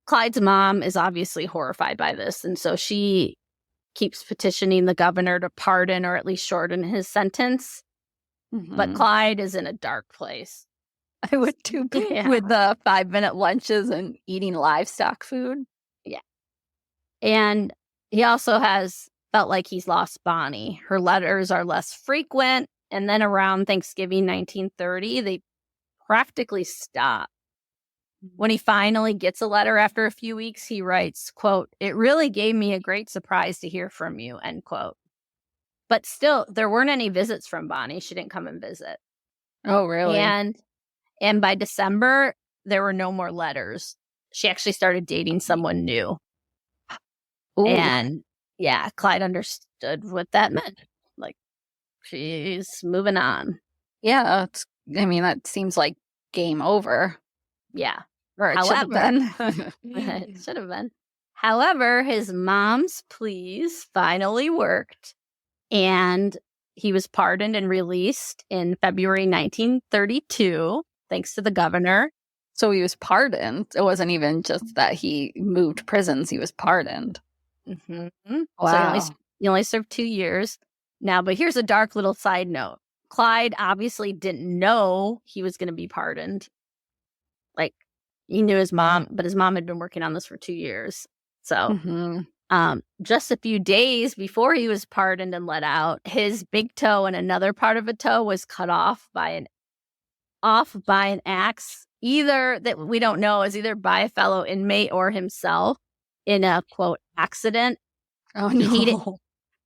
Clyde's mom is obviously horrified by this, and so she keeps petitioning the governor to pardon or at least shorten his sentence. Mm-hmm. But Clyde is in a dark place. I would too, with the 5-minute lunches and eating livestock food. Yeah. And he also has felt like he's lost Bonnie. Her letters are less frequent. And then around Thanksgiving 1930, they practically stop. When he finally gets a letter after a few weeks, he writes, quote, "It really gave me a great surprise to hear from you," end quote. But still, there weren't any visits from Bonnie. She didn't come and visit. Oh, really? And by December, there were no more letters. She actually started dating someone new. Ooh. And yeah, Clyde understood what that meant. Like, she's moving on. Yeah, that seems like game over. Yeah. Or it should have been. It should have been. However, his mom's pleas finally worked, and he was pardoned and released in February 1932, thanks to the governor. So he was pardoned. It wasn't even just that he moved prisons. He was pardoned. Mm-hmm. Wow. So he only served 2 years. Now, but here's a dark little side note. Clyde obviously didn't know he was going to be pardoned. Like, he knew his mom, but his mom had been working on this for 2 years. So just a few days before he was pardoned and let out, his big toe and another part of a toe was cut off by an axe, either that we don't know, is either by a fellow inmate or himself in a, quote, accident. Oh, no.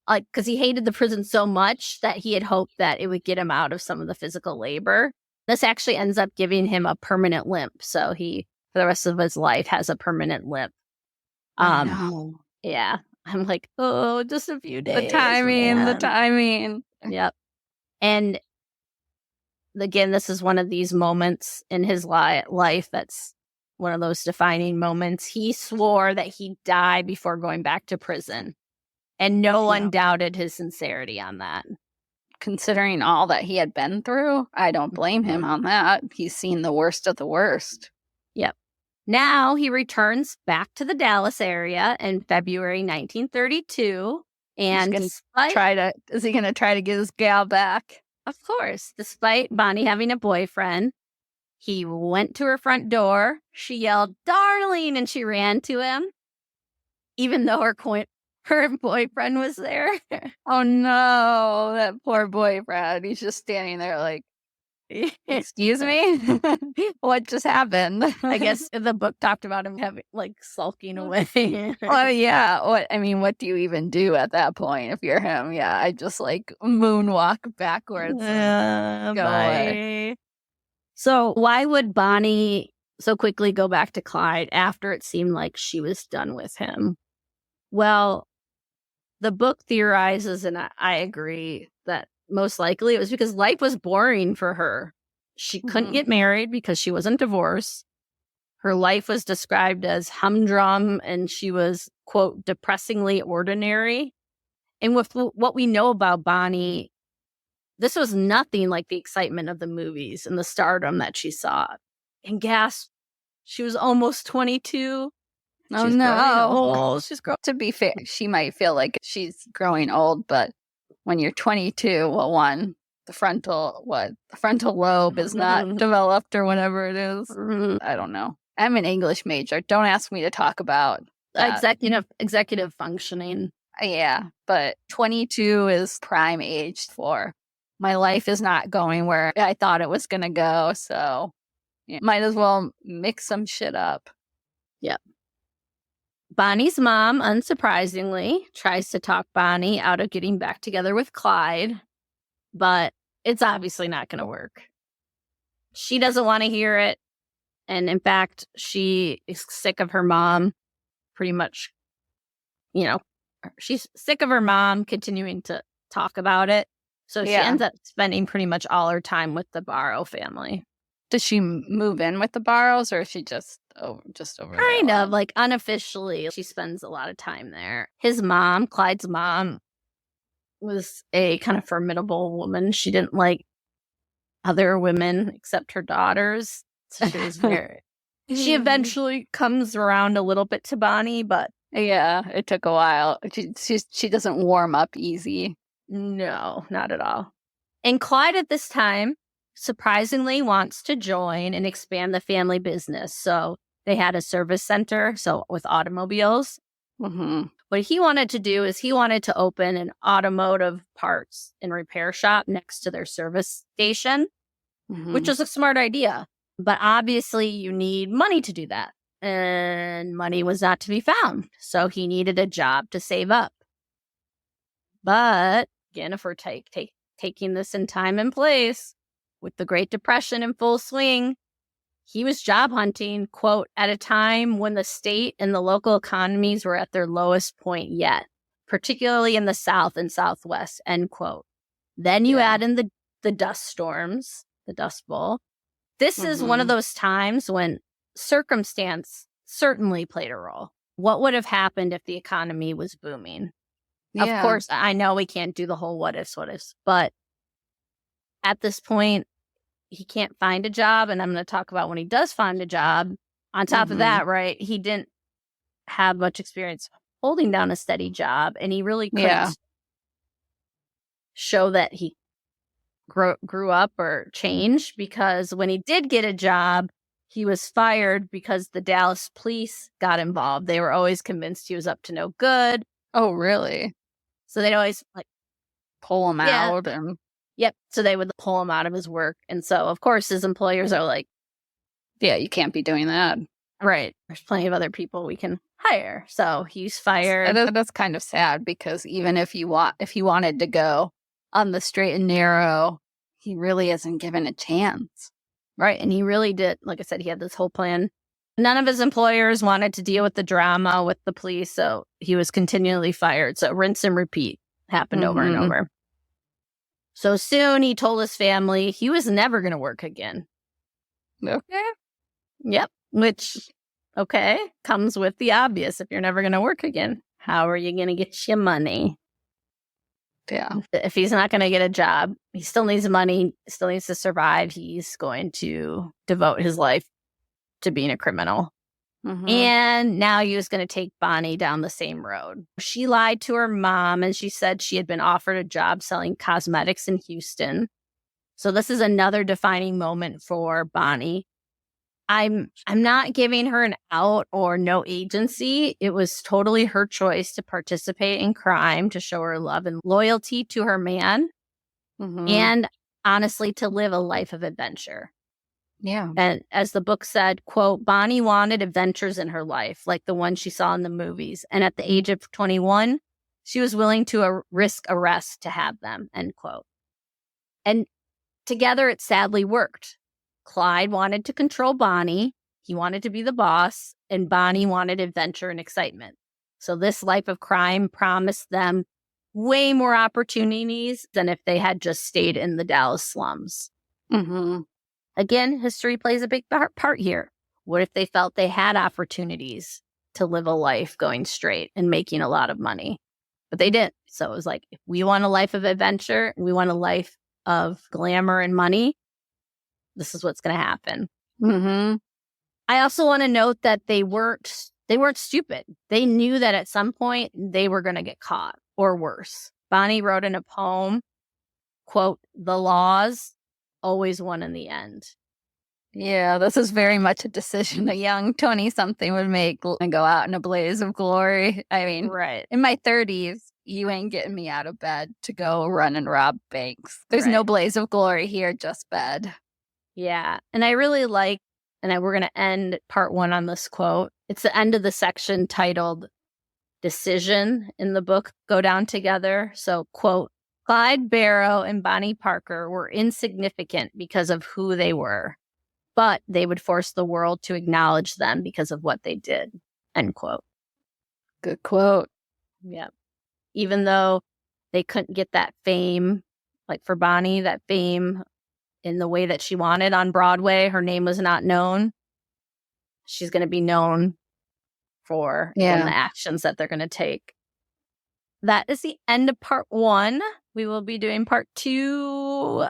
Because he hated the prison so much that he had hoped that it would get him out of some of the physical labor. This actually ends up giving him a permanent limp. So he, for the rest of his life, has a permanent limp. No. Yeah. I'm like, oh, just a few days. The timing. Yep. And again, this is one of these moments in his life that's one of those defining moments. He swore that he'd die before going back to prison. And no one doubted his sincerity on that. considering all that he had been through, I don't blame him on that. He's seen the worst of the worst. Yep. Now he returns back to the Dallas area in February 1932. And is he going to try to get his gal back? Of course. Despite Bonnie having a boyfriend, he went to her front door. She yelled, "Darling," and she ran to him, even though her boyfriend was there. Oh, no. That poor boyfriend. He's just standing there like, excuse me? What just happened? I guess the book talked about him having sulking away. Well, yeah. What do you even do at that point if you're him? Yeah, I just moonwalk backwards. Go away. So why would Bonnie so quickly go back to Clyde after it seemed like she was done with him? Well, the book theorizes, and I agree, that most likely it was because life was boring for her. She couldn't get married because she wasn't divorced. Her life was described as humdrum, and she was, quote, depressingly ordinary. And with what we know about Bonnie, this was nothing like the excitement of the movies and the stardom that she saw. And gasp, she was almost 22. Oh, no. She's growing. To be fair, she might feel like she's growing old, but when you're 22, the frontal lobe is not developed or whatever it is. I don't know. I'm an English major. Don't ask me to talk about executive functioning. Yeah, but 22 is prime age for my life is not going where I thought it was going to go. So might as well mix some shit up. Yep. Bonnie's mom, unsurprisingly, tries to talk Bonnie out of getting back together with Clyde, but it's obviously not going to work. She doesn't want to hear it. And in fact, she is sick of her mom, pretty much, she's sick of her mom continuing to talk about it. So she ends up spending pretty much all her time with the Barrow family. Does she move in with the Barrows, or is she just over there? Kind of, unofficially, she spends a lot of time there. His mom, Clyde's mom, was a kind of formidable woman. She didn't like other women except her daughters. So she was she eventually comes around a little bit to Bonnie, but yeah, it took a while. She doesn't warm up easy. No, not at all. And Clyde at this time surprisingly wants to join and expand the family business. So they had a service center, with automobiles. Mm-hmm. What he wanted to do is he wanted to open an automotive parts and repair shop next to their service station, which is a smart idea. But obviously you need money to do that. And money was not to be found. So he needed a job to save up. But again, if we're taking this in time and place, with the Great Depression in full swing, he was job hunting, quote, at a time when the state and the local economies were at their lowest point yet, particularly in the South and Southwest, end quote. Then you add in the dust storms, the Dust Bowl. This is one of those times when circumstance certainly played a role. What would have happened if the economy was booming? Yeah. Of course, I know we can't do the whole what ifs, but at this point, he can't find a job. And I'm going to talk about when he does find a job. On top of that, right, he didn't have much experience holding down a steady job. And he really couldn't show that he grew up or changed, because when he did get a job, he was fired because the Dallas police got involved. They were always convinced he was up to no good. Oh, really? So they'd always pull him out. Yep. So they would pull him out of his work. And so, of course, his employers are like, yeah, you can't be doing that. Right. There's plenty of other people we can hire. So he's fired. That's kind of sad, because even if he wanted to go on the straight and narrow, he really isn't given a chance. Right. And he really did. Like I said, he had this whole plan. None of his employers wanted to deal with the drama with the police. So he was continually fired. So rinse and repeat happened over and over. So soon he told his family he was never going to work again. Okay. Yep. Which, comes with the obvious. If you're never going to work again, how are you going to get your money? Yeah. If he's not going to get a job, he still needs money, still needs to survive. He's going to devote his life to being a criminal. Mm-hmm. And now he was going to take Bonnie down the same road. She lied to her mom and she said she had been offered a job selling cosmetics in Houston. So this is another defining moment for Bonnie. I'm not giving her an out or no agency. It was totally her choice to participate in crime, to show her love and loyalty to her man, and honestly, to live a life of adventure. Yeah. And as the book said, quote, Bonnie wanted adventures in her life, like the one she saw in the movies. And at the age of 21, she was willing to risk arrest to have them, end quote. And together, it sadly worked. Clyde wanted to control Bonnie. He wanted to be the boss, and Bonnie wanted adventure and excitement. So this life of crime promised them way more opportunities than if they had just stayed in the Dallas slums. Mm-hmm. Again, history plays a big part here. What if they felt they had opportunities to live a life going straight and making a lot of money? But they didn't. So it was like, if we want a life of adventure, we want a life of glamour and money, this is what's going to happen. Mm-hmm. I also want to note that they weren't stupid. They knew that at some point they were going to get caught, or worse. Bonnie wrote in a poem, quote, the laws always won in the end. Yeah, this is very much a decision a young 20-something would make and go out in a blaze of glory. I mean, right. In my 30s, you ain't getting me out of bed to go run and rob banks. There's no blaze of glory here, just bed. Yeah. And I really like, and we're going to end part 1 on this quote. It's the end of the section titled Decision in the book, Go Down Together. So, quote, Clyde Barrow and Bonnie Parker were insignificant because of who they were, but they would force the world to acknowledge them because of what they did, end quote. Good quote. Yeah. Even though they couldn't get that fame, like for Bonnie, that fame in the way that she wanted on Broadway, her name was not known. She's going to be known for the actions that they're going to take. That is the end of part 1. We will be doing part 2.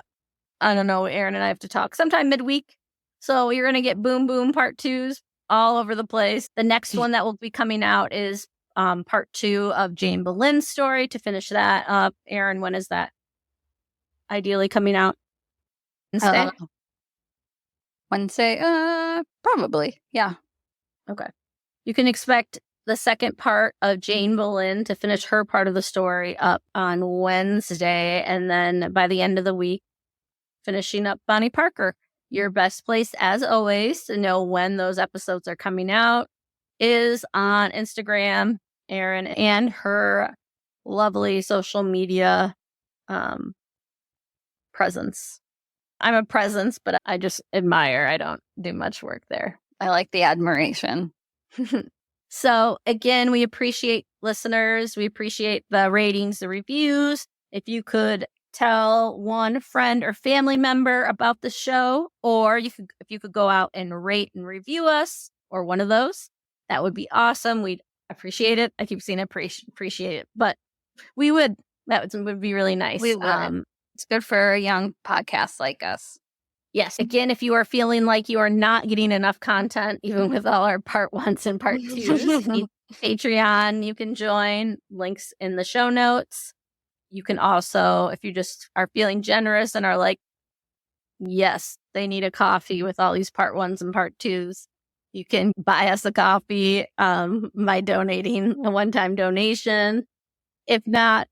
I don't know. Aaron and I have to talk sometime midweek. So you're going to get boom, boom part 2s all over the place. The next one that will be coming out is part 2 of Jane Boleyn's story. To finish that up, Aaron, when is that ideally coming out? Wednesday? Wednesday? Probably. Yeah. Okay. You can expect the second part of Jane Boleyn to finish her part of the story up on Wednesday. And then by the end of the week, finishing up Bonnie Parker. Your best place, as always, to know when those episodes are coming out is on Instagram, Erin, and her lovely social media presence. I'm a presence, but I just admire. I don't do much work there. I like the admiration. So again, we appreciate listeners. We appreciate the ratings, the reviews. If you could tell one friend or family member about the show, or if you could go out and rate and review us, or one of those, that would be awesome. We'd appreciate it. I keep saying appreciate it, but that would be really nice. We would. It's good for a young podcast like us. Yes. Again, if you are feeling like you are not getting enough content, even with all our part 1s and part 2s, Patreon, you can join. Links in the show notes. You can also, if you just are feeling generous and are like, yes, they need a coffee with all these part 1s and part 2s, you can buy us a coffee by donating a one-time donation. If not,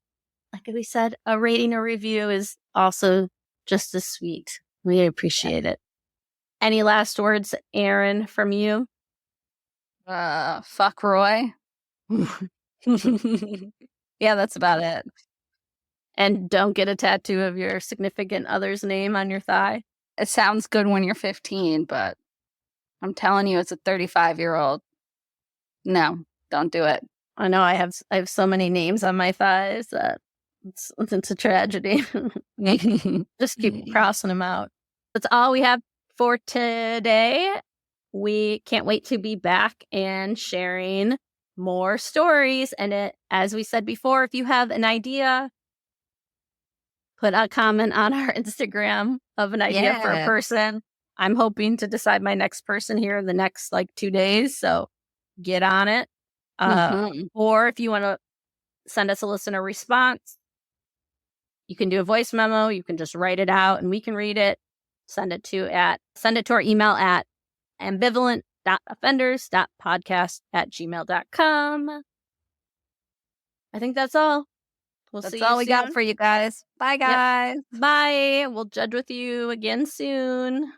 like we said, a rating or review is also just as sweet. We appreciate it. Any last words, Aaron, from you? Fuck Roy. Yeah, that's about it. And don't get a tattoo of your significant other's name on your thigh. It sounds good when you're 15, but I'm telling you, as a 35-year-old, no, don't do it. I know I have so many names on my thighs that it's a tragedy. Just keep crossing them out. That's all we have for today. We can't wait to be back and sharing more stories. And as we said before, if you have an idea put a comment on our Instagram of an idea for a person. I'm hoping to decide my next person here in the next 2 days. So get on it. Or if you want to send us a listener response, you can do a voice memo. You can just write it out and we can read it. Send it to our email at ambivalent.offenders.podcast@gmail.com. I think that's all. That's all we got for you guys. Bye, guys. Yep. Bye. We'll judge with you again soon.